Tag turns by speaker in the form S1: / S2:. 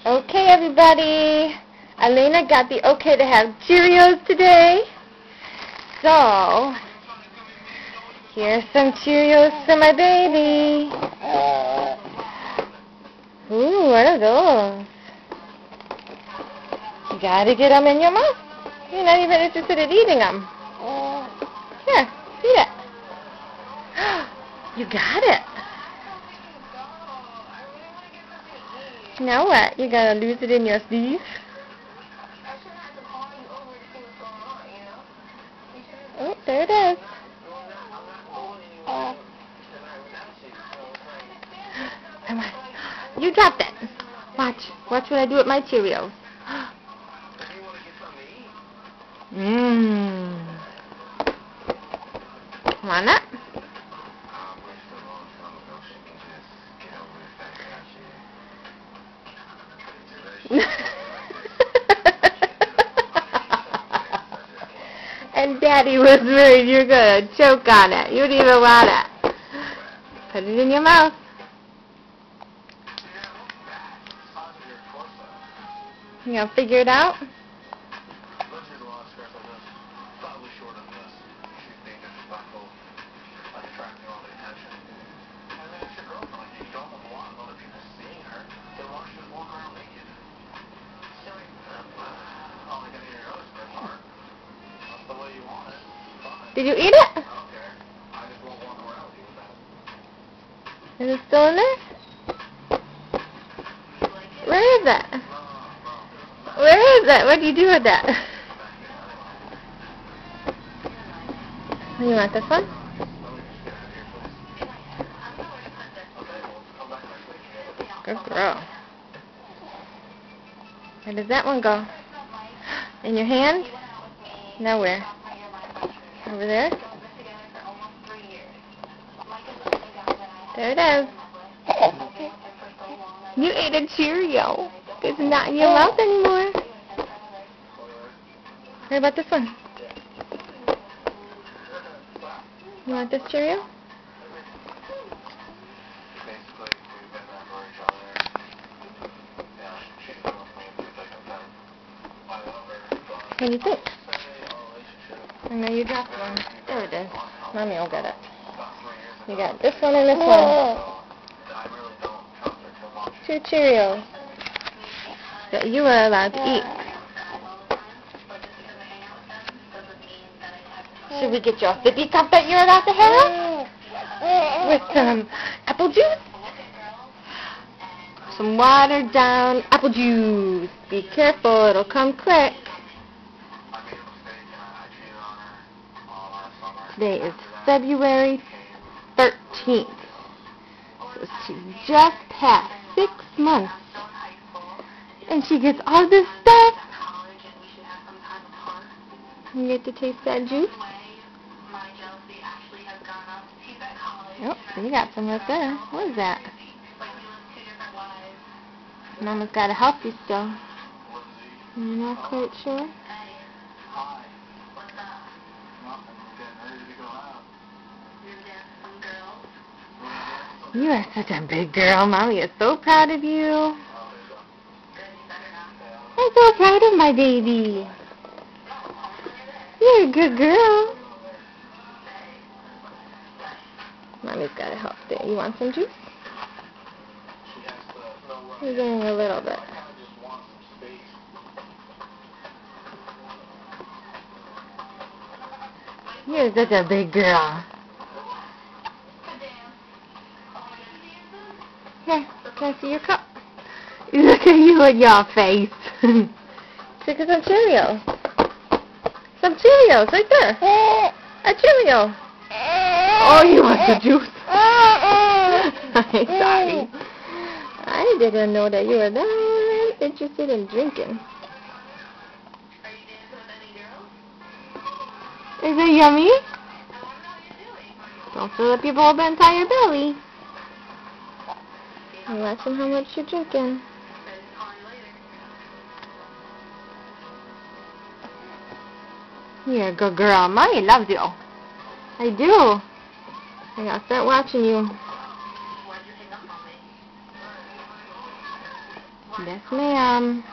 S1: Okay, everybody. Elena got the okay to have Cheerios today. So, here's some Cheerios for my baby. Ooh, what are those? You gotta get them in your mouth. You're not even interested in eating them. Here, eat it. You got it. Now what? You gotta lose it in your sleeve? Oh, there it is. Come on. You dropped it. Watch. Watch what I do with my Cheerios. Mmm. Come on up. And Daddy was worried you're going to choke on it. You don't even want it. Put it in your mouth. You going to figure it out? Did you eat it? Is it still in there? Where is it? Where is it? What do you do with that? You want this one? Good girl. Where does that one go? In your hand? Now where? Over there? There it is. You ate a Cheerio. It's not in your mouth anymore. What about this one? You want this Cheerio? What do you think? I know you dropped one. There it is. Mommy will get it. You got this one and this one. 2 Cheerios that you are allowed to eat. Should we get you a sippy cup that you're allowed to have? With some apple juice? Some watered down apple juice. Be careful, it'll come quick. Today is February 13th. So she just passed 6 months. And she gets all this stuff. You get to taste that juice. Oh, you got some right there. What is that? Mama's got to help you still. You're not quite sure? You are such a big girl. Mommy is so proud of you. I'm so proud of my baby. You're a good girl. Mommy's got to help there. You want some juice? You're getting a little bit. You're such a big girl. Here, can I see your cup? Look at you and your face. Take some Cheerios. Some Cheerios, right there. A Cheerio. Oh, you want the juice? I'm sorry. I didn't know that you were that interested in drinking. Is it yummy? Don't fill up your whole entire belly. I'm watching how much you're drinking. You're a good girl. Mommy loves you. I do. I gotta start watching you. Yes, ma'am.